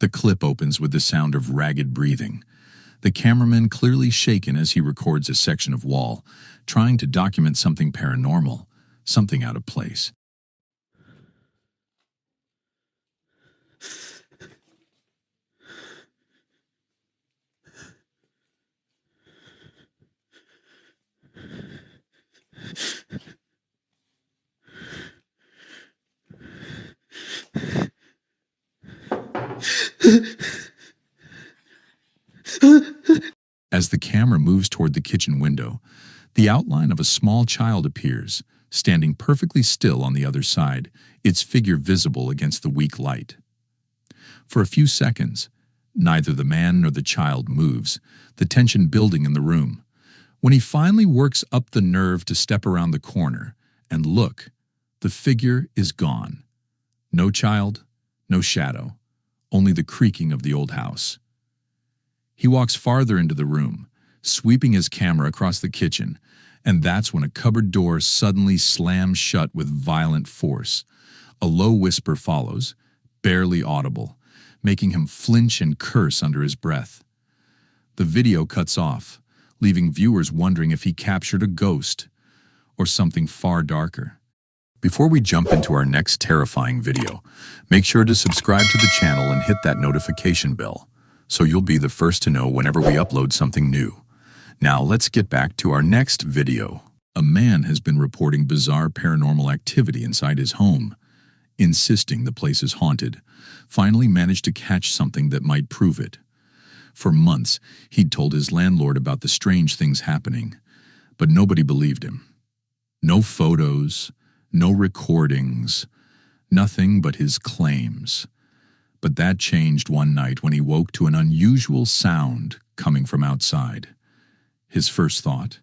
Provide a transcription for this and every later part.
The clip opens with the sound of ragged breathing. The cameraman clearly shaken as he records a section of wall, trying to document something paranormal, something out of place. As the camera moves toward the kitchen window, the outline of a small child appears, standing perfectly still on the other side, its figure visible against the weak light. For a few seconds, neither the man nor the child moves, the tension building in the room. When he finally works up the nerve to step around the corner and look, the figure is gone. No child, no shadow, only the creaking of the old house. He walks farther into the room, sweeping his camera across the kitchen, and that's when a cupboard door suddenly slams shut with violent force. A low whisper follows, barely audible, making him flinch and curse under his breath. The video cuts off, leaving viewers wondering if he captured a ghost or something far darker. Before we jump into our next terrifying video, make sure to subscribe to the channel and hit that notification bell, so you'll be the first to know whenever we upload something new. Now let's get back to our next video. A man has been reporting bizarre paranormal activity inside his home, insisting the place is haunted. Finally managed to catch something that might prove it. For months, he'd told his landlord about the strange things happening, but nobody believed him. No photos, no recordings, nothing but his claims. But that changed one night when he woke to an unusual sound coming from outside. His first thought,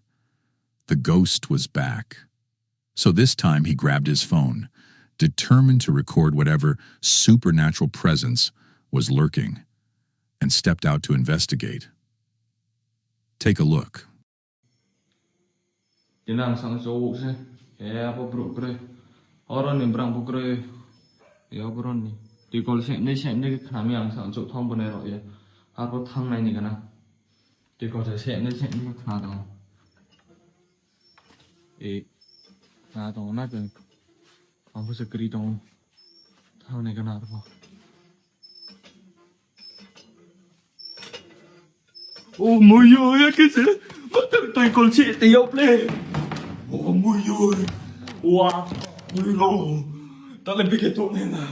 the ghost was back. So this time he grabbed his phone, determined to record whatever supernatural presence was lurking, and stepped out to investigate. Take a look. Oh mùi ơi cái gì có tự tay con chị tí ốc lên. Oh mùi ơi wow mùi lô ta lên cái tụi này nè.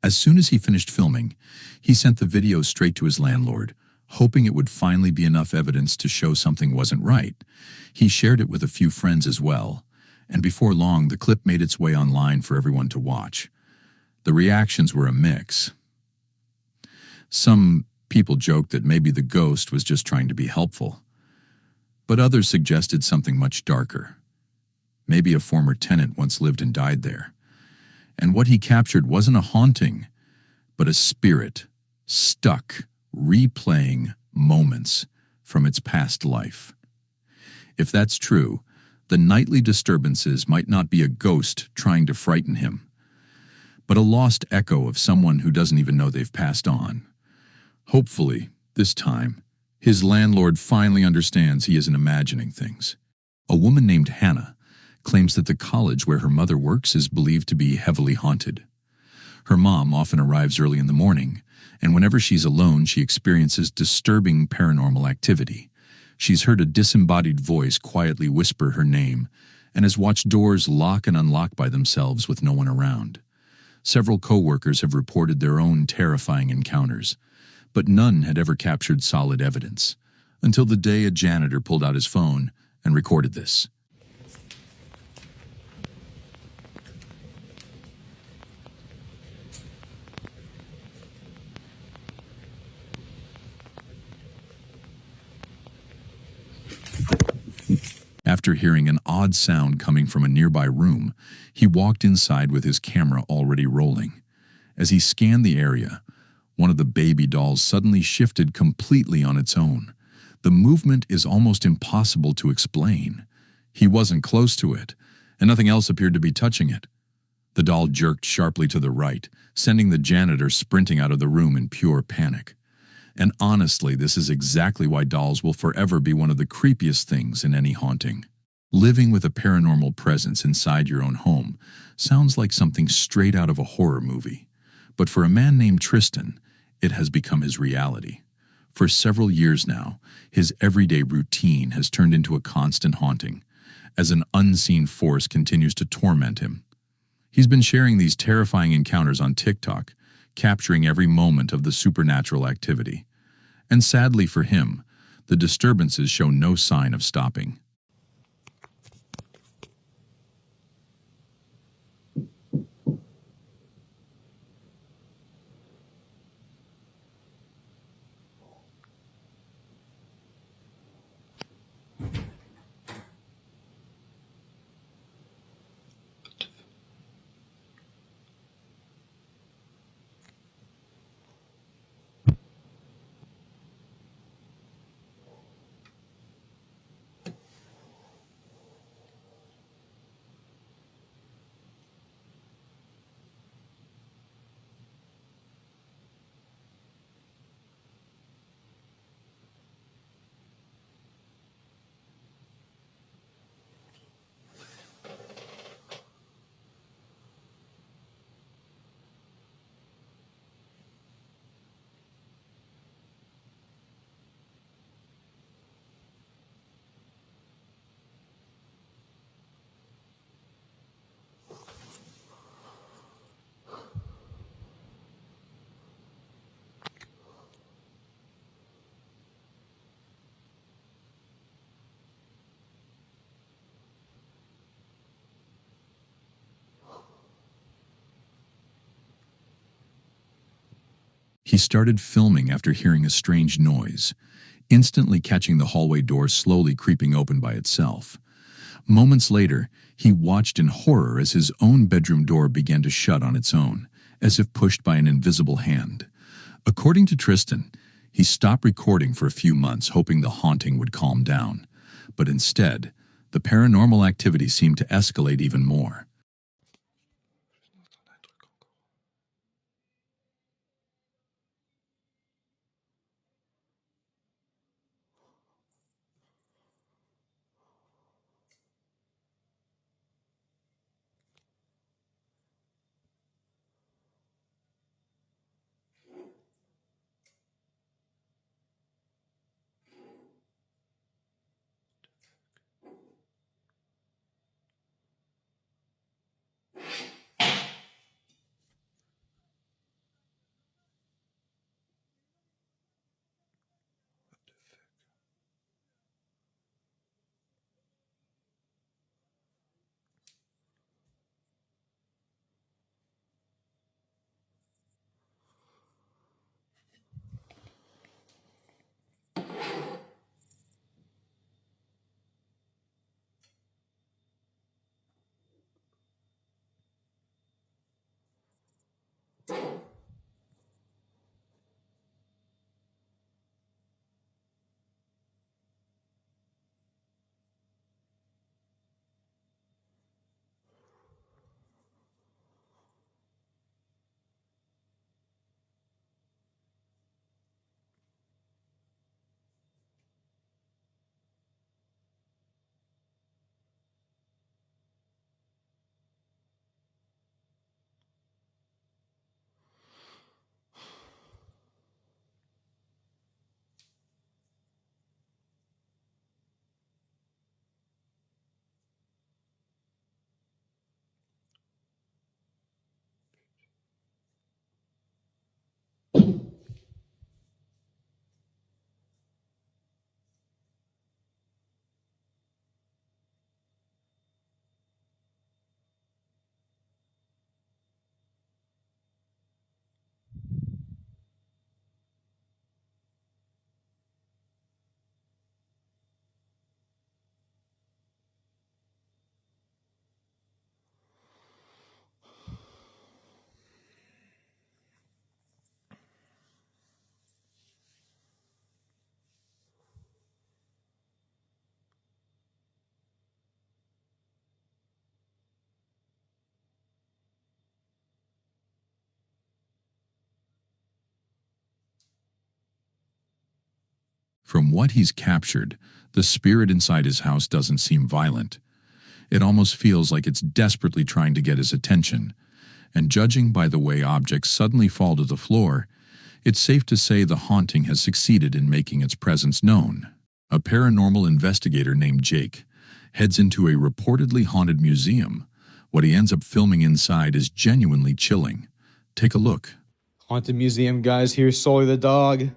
As soon as he finished filming, he sent the video straight to his landlord, hoping it would finally be enough evidence to show something wasn't right. He shared it with a few friends as well, and before long the clip made its way online for everyone to watch. The reactions were a mix. Some people joked that maybe the ghost was just trying to be helpful, but others suggested something much darker. Maybe a former tenant once lived and died there, and what he captured wasn't a haunting, but a spirit stuck, replaying moments from its past life. If that's true, the nightly disturbances might not be a ghost trying to frighten him, but a lost echo of someone who doesn't even know they've passed on. Hopefully, this time, his landlord finally understands he isn't imagining things. A woman named Hannah claims that the college where her mother works is believed to be heavily haunted. Her mom often arrives early in the morning, and whenever she's alone, she experiences disturbing paranormal activity. She's heard a disembodied voice quietly whisper her name and has watched doors lock and unlock by themselves with no one around. Several co-workers have reported their own terrifying encounters, but none had ever captured solid evidence, until the day a janitor pulled out his phone and recorded this. After hearing an odd sound coming from a nearby room, he walked inside with his camera already rolling. As he scanned the area, one of the baby dolls suddenly shifted completely on its own. The movement is almost impossible to explain. He wasn't close to it, and nothing else appeared to be touching it. The doll jerked sharply to the right, sending the janitor sprinting out of the room in pure panic. And honestly, this is exactly why dolls will forever be one of the creepiest things in any haunting. Living with a paranormal presence inside your own home sounds like something straight out of a horror movie. But for a man named Tristan, it has become his reality. For several years now, his everyday routine has turned into a constant haunting, as an unseen force continues to torment him. He's been sharing these terrifying encounters on TikTok, capturing every moment of the supernatural activity. And sadly for him, the disturbances show no sign of stopping. He started filming after hearing a strange noise, instantly catching the hallway door slowly creeping open by itself. Moments later, he watched in horror as his own bedroom door began to shut on its own, as if pushed by an invisible hand. According to Tristan, he stopped recording for a few months, hoping the haunting would calm down. But instead, the paranormal activity seemed to escalate even more. From what he's captured, the spirit inside his house doesn't seem violent. It almost feels like it's desperately trying to get his attention. And judging by the way objects suddenly fall to the floor, it's safe to say the haunting has succeeded in making its presence known. A paranormal investigator named Jake heads into a reportedly haunted museum. What he ends up filming inside is genuinely chilling. Take a look. Haunted museum, guys. Here's Sully the dog.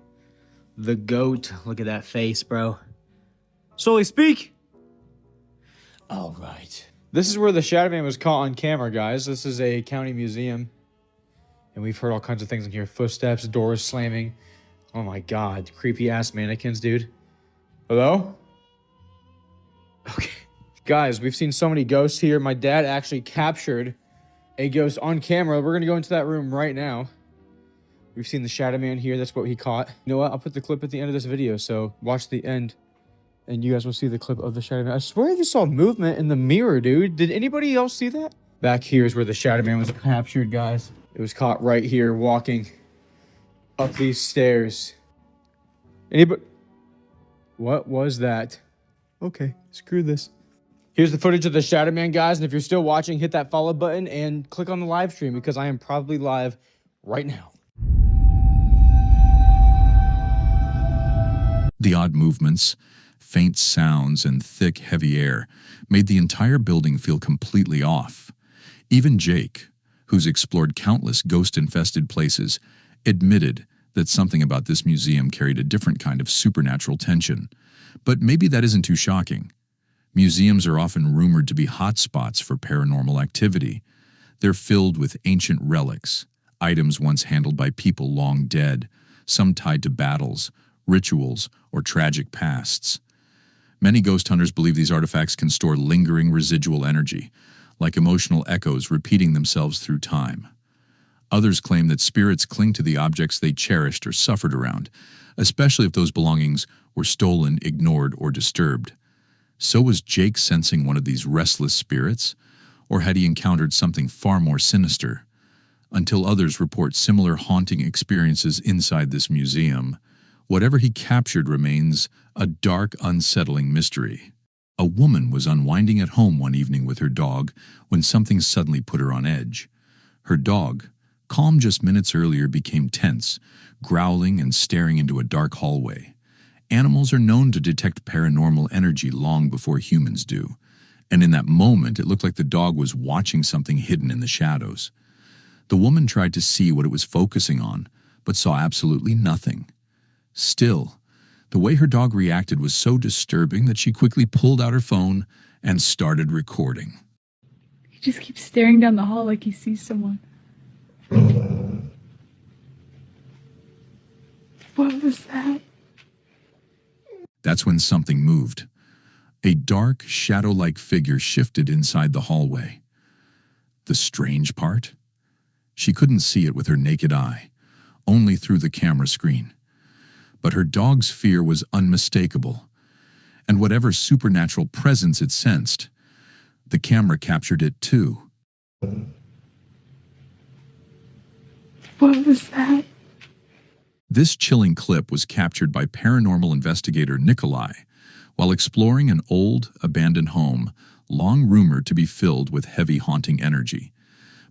The goat. Look at that face, bro. Sully, speak! All right. This is where the Shadow Man was caught on camera, guys. This is a county museum. And we've heard all kinds of things in here. Footsteps, doors slamming. Oh my god. Creepy-ass mannequins, dude. Hello? Okay. Guys, we've seen so many ghosts here. My dad actually captured a ghost on camera. We're going to go into that room right now. We've seen the Shadow Man here. That's what he caught. You know what? I'll put the clip at the end of this video, so watch the end, and you guys will see the clip of the Shadow Man. I swear I just saw movement in the mirror, dude. Did anybody else see that? Back here is where the Shadow Man was captured, guys. It was caught right here, walking up these stairs. Anybody? What was that? Okay, screw this. Here's the footage of the Shadow Man, guys, and if you're still watching, hit that follow button and click on the live stream because I am probably live right now. The odd movements, faint sounds, and thick, heavy air made the entire building feel completely off. Even Jake, who's explored countless ghost-infested places, admitted that something about this museum carried a different kind of supernatural tension. But maybe that isn't too shocking. Museums are often rumored to be hotspots for paranormal activity. They're filled with ancient relics, items once handled by people long dead, some tied to battles, rituals, or tragic pasts. Many ghost hunters believe these artifacts can store lingering residual energy, like emotional echoes repeating themselves through time. Others claim that spirits cling to the objects they cherished or suffered around, especially if those belongings were stolen, ignored, or disturbed. So was Jake sensing one of these restless spirits, or had he encountered something far more sinister? Until others report similar haunting experiences inside this museum, whatever he captured remains a dark, unsettling mystery. A woman was unwinding at home one evening with her dog when something suddenly put her on edge. Her dog, calm just minutes earlier, became tense, growling and staring into a dark hallway. Animals are known to detect paranormal energy long before humans do, and in that moment it looked like the dog was watching something hidden in the shadows. The woman tried to see what it was focusing on, but saw absolutely nothing. Still, the way her dog reacted was so disturbing that she quickly pulled out her phone and started recording. He just keeps staring down the hall like he sees someone. What was that? That's when something moved. A dark, shadow-like figure shifted inside the hallway. The strange part? She couldn't see it with her naked eye, only through the camera screen. But her dog's fear was unmistakable, and whatever supernatural presence it sensed, the camera captured it too. What was that? This chilling clip was captured by paranormal investigator Nikolai while exploring an old, abandoned home, long rumored to be filled with heavy haunting energy.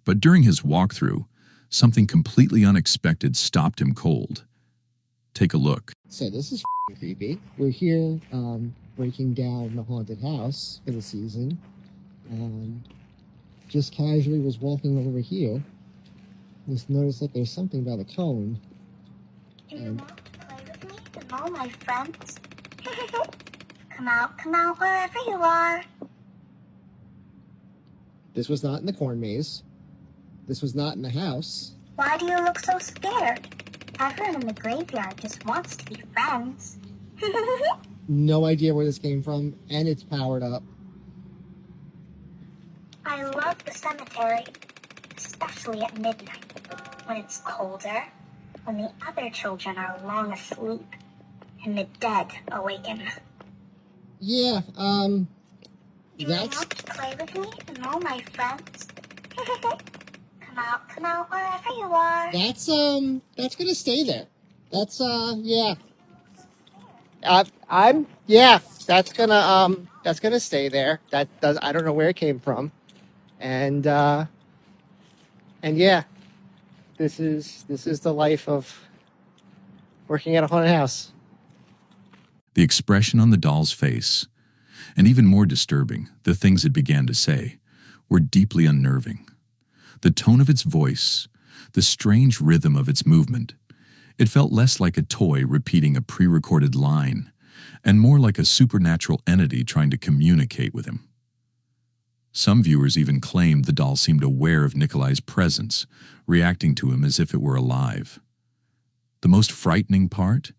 But during his walkthrough, something completely unexpected stopped him cold. Take a look. So this is creepy. We're here breaking down the haunted house for the season. Just casually was walking over here. Just noticed that there's something about a cone. Do you want to play with me and all my friends? Come out wherever you are. This was not in the corn maze. This was not in the house. Why do you look so scared? Everyone in the graveyard just wants to be friends. No idea where this came from, and it's powered up. I love the cemetery, especially at midnight, when it's colder, when the other children are long asleep, and the dead awaken. Yeah, Do you that's... want to play with me and all my friends? Come out wherever you are. That's gonna stay there. That's, yeah. Yeah, that's gonna stay there. I don't know where it came from, and yeah, this is the life of working at a haunted house. The expression on the doll's face, and even more disturbing, the things it began to say, were deeply unnerving. The tone of its voice, the strange rhythm of its movement, it felt less like a toy repeating a pre-recorded line, and more like a supernatural entity trying to communicate with him. Some viewers even claimed the doll seemed aware of Nikolai's presence, reacting to him as if it were alive. The most frightening part?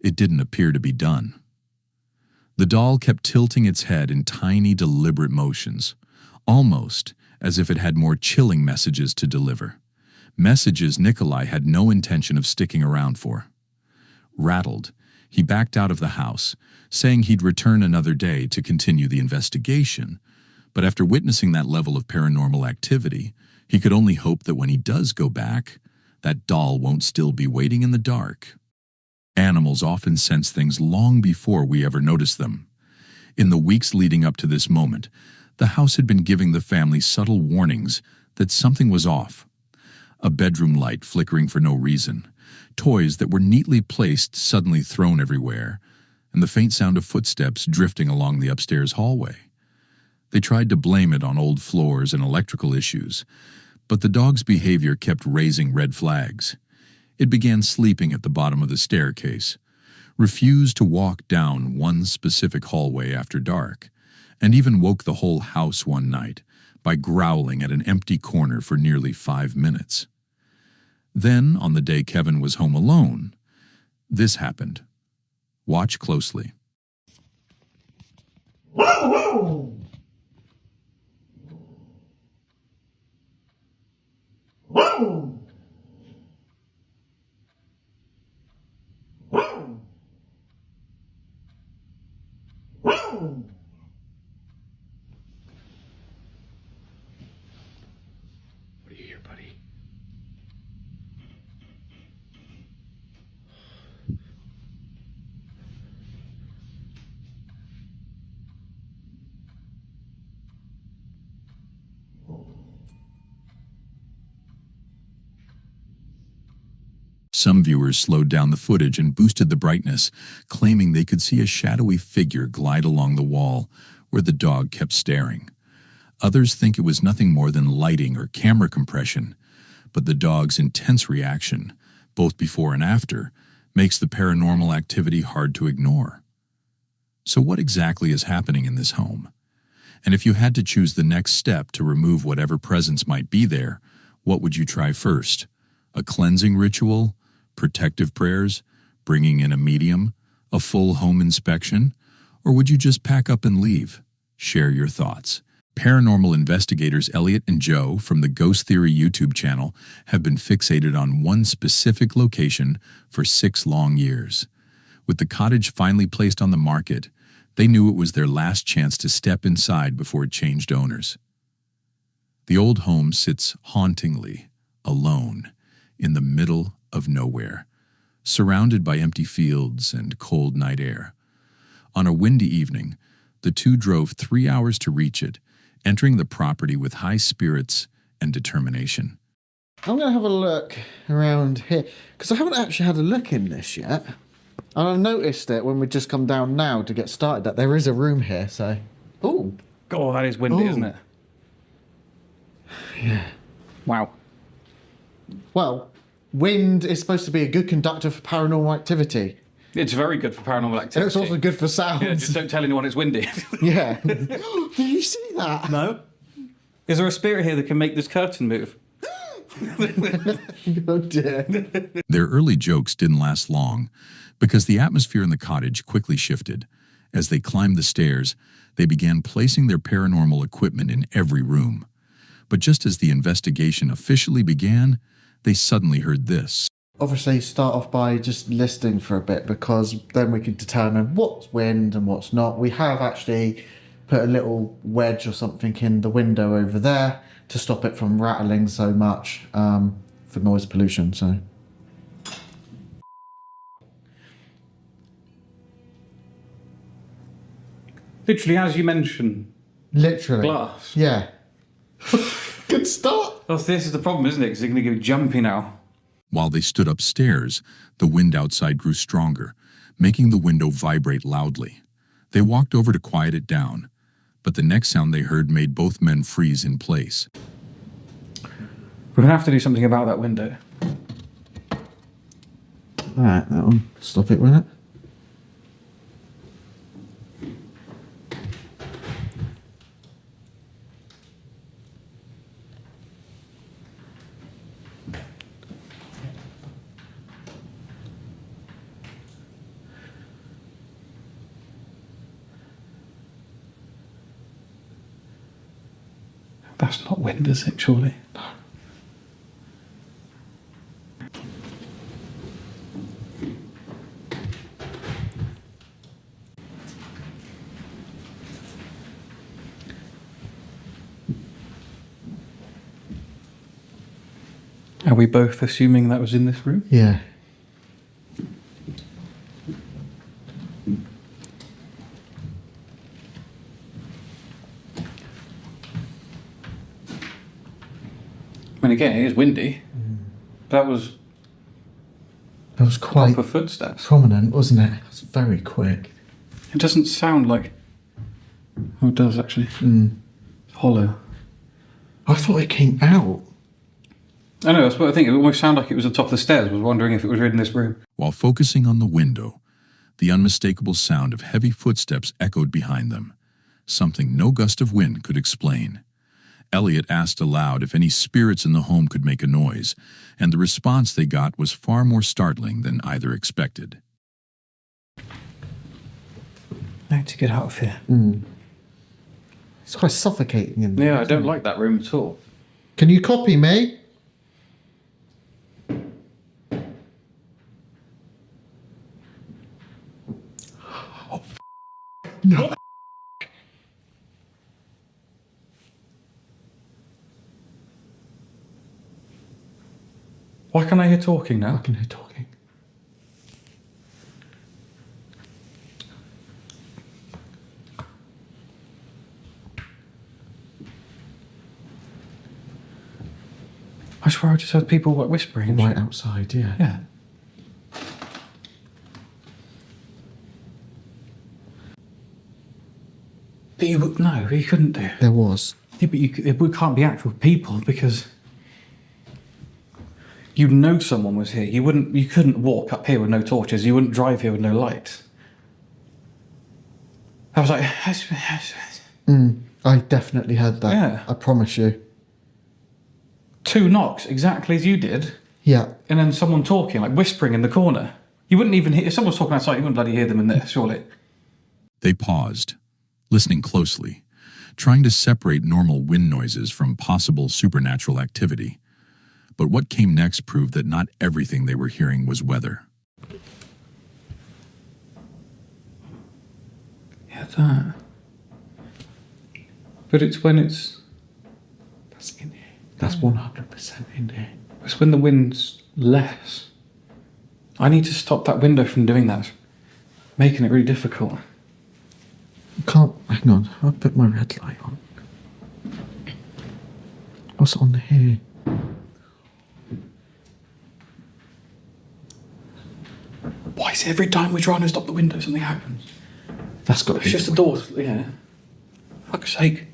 It didn't appear to be done. The doll kept tilting its head in tiny, deliberate motions, almost as if it had more chilling messages to deliver. Messages Nikolai had no intention of sticking around for. Rattled, he backed out of the house, saying he'd return another day to continue the investigation, but after witnessing that level of paranormal activity, he could only hope that when he does go back, that doll won't still be waiting in the dark. Animals often sense things long before we ever notice them. In the weeks leading up to this moment, the house had been giving the family subtle warnings that something was off. A bedroom light flickering for no reason, toys that were neatly placed suddenly thrown everywhere, and the faint sound of footsteps drifting along the upstairs hallway. They tried to blame it on old floors and electrical issues, but the dog's behavior kept raising red flags. It began sleeping at the bottom of the staircase, refused to walk down one specific hallway after dark, and even woke the whole house one night by growling at an empty corner for nearly 5 minutes. Then, on the day Kevin was home alone, this happened. Watch closely. What do you hear, buddy? Some viewers slowed down the footage and boosted the brightness, claiming they could see a shadowy figure glide along the wall where the dog kept staring. Others think it was nothing more than lighting or camera compression, but the dog's intense reaction, both before and after, makes the paranormal activity hard to ignore. So what exactly is happening in this home? And if you had to choose the next step to remove whatever presence might be there, what would you try first? A cleansing ritual? Protective prayers? Bringing in a medium? A full home inspection? Or would you just pack up and leave? Share your thoughts. Paranormal investigators Elliot and Joe from the Ghost Theory YouTube channel have been fixated on one specific location for 6 long years. With the cottage finally placed on the market, they knew it was their last chance to step inside before it changed owners. The old home sits hauntingly, alone, in the middle of nowhere, surrounded by empty fields and cold night air. On a windy evening, the two drove 3 hours to reach it, entering the property with high spirits and determination. I'm going to have a look around here, because I haven't actually had a look in this yet. And I noticed it when we just come down now to get started, that there is a room here, so... Ooh. Oh, that is windy, Ooh. isn't it? Yeah. Wow. Well, wind is supposed to be a good conductor for paranormal activity. It's very good for paranormal activity. And it's also good for sound. Yeah, just don't tell anyone it's windy. Yeah. Did you see that? No. Is there a spirit here that can make this curtain move? Oh dear. Their early jokes didn't last long, because the atmosphere in the cottage quickly shifted. As they climbed the stairs, they began placing their paranormal equipment in every room. But just as the investigation officially began, they suddenly heard this. Obviously, start off by just listening for a bit, because then we can determine what's wind and what's not. We have actually put a little wedge or something in the window over there to stop it from rattling so much for noise pollution. So Literally, as you mentioned, Literally. glass. Yeah. Good start. Well, this is the problem, isn't it? Because they're going to get jumpy now. While they stood upstairs, the wind outside grew stronger, making the window vibrate loudly. They walked over to quiet it down, but the next sound they heard made both men freeze in place. We're going to have to do something about that window. Alright, that one. Stop it, will it? That's not wind, is it, surely? Are we both assuming that was in this room? Yeah. I mean, again, it is windy. That was That was quite proper footsteps. prominent, wasn't it? It was very quick. It doesn't sound like... Oh, it does, actually. It's hollow. I thought it came out. I know, that's what I think. It almost sounded like it was at the top of the stairs. I was wondering if it was in this room. While focusing on the window, the unmistakable sound of heavy footsteps echoed behind them, something no gust of wind could explain. Elliot asked aloud if any spirits in the home could make a noise, and the response they got was far more startling than either expected. I need to get out of here. It's quite suffocating in there. Yeah, I don't like that room at all. Can you copy me? No. Why can't I hear talking now? I can hear talking. I swear I just heard people like whispering. and Right shit. outside, yeah. Yeah. But no, you couldn't do. There was. Yeah, but it can't be actual people because you know someone was here. You couldn't walk up here with no torches. You wouldn't drive here with no lights. I was like, I definitely heard that. Yeah. I promise you. 2 knocks exactly as you did, Yeah. and then someone talking, like whispering in the corner. You wouldn't even hear, if someone was talking outside, you wouldn't bloody hear them in there, surely. They paused, listening closely, trying to separate normal wind noises from possible supernatural activity. But what came next proved that not everything they were hearing was weather. Yeah, that. But it's when it's That's in here. That's 100% in here. It's when the wind's less. I need to stop that window from doing that. It's making it really difficult. Can't. Hang on. I'll put my red light on. What's on here? Why is it every time we try and stop the window, something happens? That's got to It's be. just the door, yeah. Fuck's sake.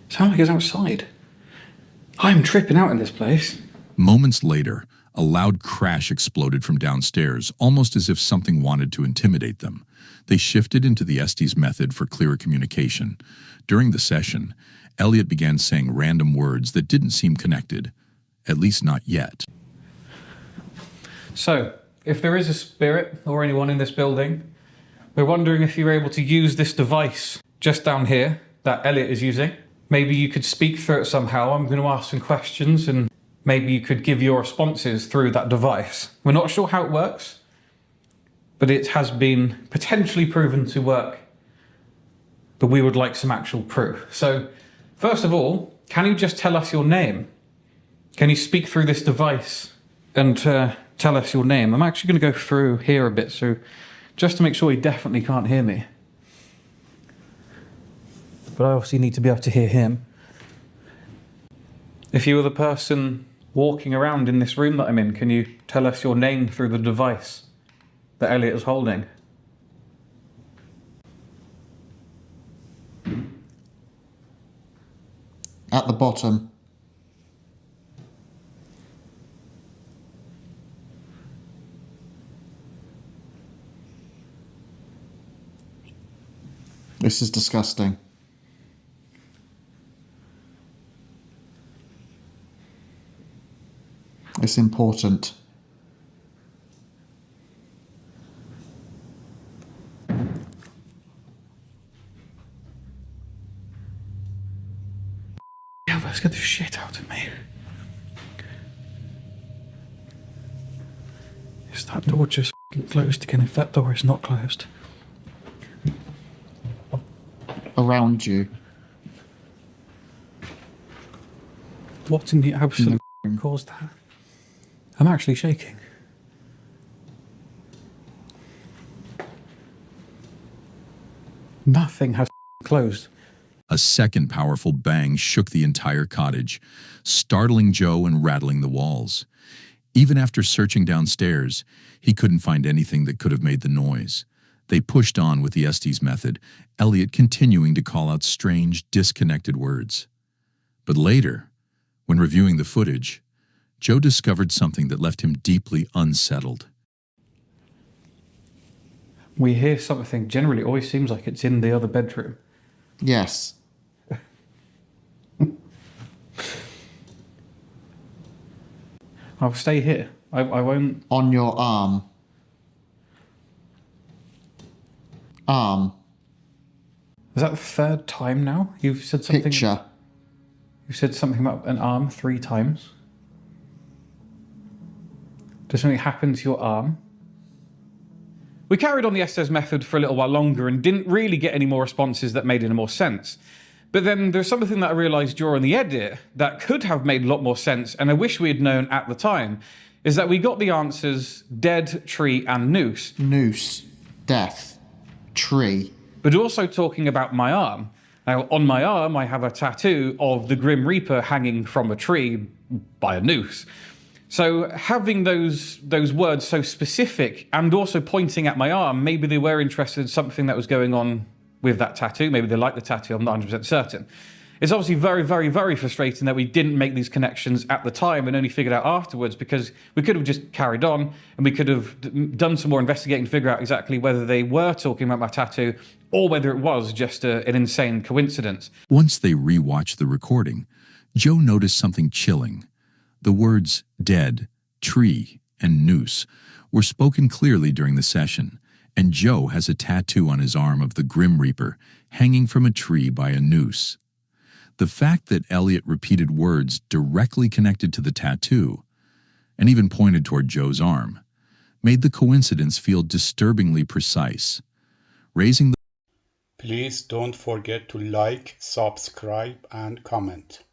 Sound like it's outside. I'm tripping out in this place. Moments later, a loud crash exploded from downstairs, almost as if something wanted to intimidate them. They shifted into the Estes method for clearer communication. During the session, Elliot began saying random words that didn't seem connected, at least not yet. So, if there is a spirit or anyone in this building, we're wondering if you're able to use this device just down here that Elliot is using. Maybe you could speak through it somehow. I'm going to ask some questions and maybe you could give your responses through that device. We're not sure how it works, but it has been potentially proven to work. But we would like some actual proof. So, first of all, can you just tell us your name? Can you speak through this device and tell us your name? I'm actually going to go through here a bit, so just to make sure he definitely can't hear me. but I obviously need to be able to hear him. If you were the person walking around in this room that I'm in, can you tell us your name through the device that Elliot is holding? At the bottom. This is disgusting. It's important. Yeah, let's get the shit out of me. Is that door just closed again? If that door is not closed. Around you. What in the absolute caused that? I'm actually shaking. Nothing has closed. A second powerful bang shook the entire cottage, startling Joe and rattling the walls. Even after searching downstairs, he couldn't find anything that could have made the noise. They pushed on with the Estes method, Elliot continuing to call out strange, disconnected words. But later, when reviewing the footage, Joe discovered something that left him deeply unsettled. We hear something, generally it always seems like it's in the other bedroom. Yes. I'll stay here. I won't... On your arm. Arm. Is that the third time now? You've said something... Picture. You've said something about an arm 3 times. Does something happen to your arm? We carried on the Estes method for a little while longer and didn't really get any more responses that made any more sense. But then there's something that I realised during the edit that could have made a lot more sense, and I wish we had known at the time, is that we got the answers dead, tree, and noose. Noose. Death. Tree. But also talking about my arm. Now, on my arm, I have a tattoo of the Grim Reaper hanging from a tree by a noose. So having those words so specific and also pointing at my arm, maybe they were interested in something that was going on with that tattoo. Maybe they liked the tattoo, I'm not 100% certain. It's obviously very, very, very frustrating that we didn't make these connections at the time and only figured out afterwards, because we could have just carried on and we could have done some more investigating to figure out exactly whether they were talking about my tattoo or whether it was just an insane coincidence. Once they rewatched the recording, Joe noticed something chilling. The words dead, tree, and noose were spoken clearly during the session, and Joe has a tattoo on his arm of the Grim Reaper hanging from a tree by a noose. The fact that Elliot repeated words directly connected to the tattoo, and even pointed toward Joe's arm, made the coincidence feel disturbingly precise, raising the... Please don't forget to like, subscribe, and comment.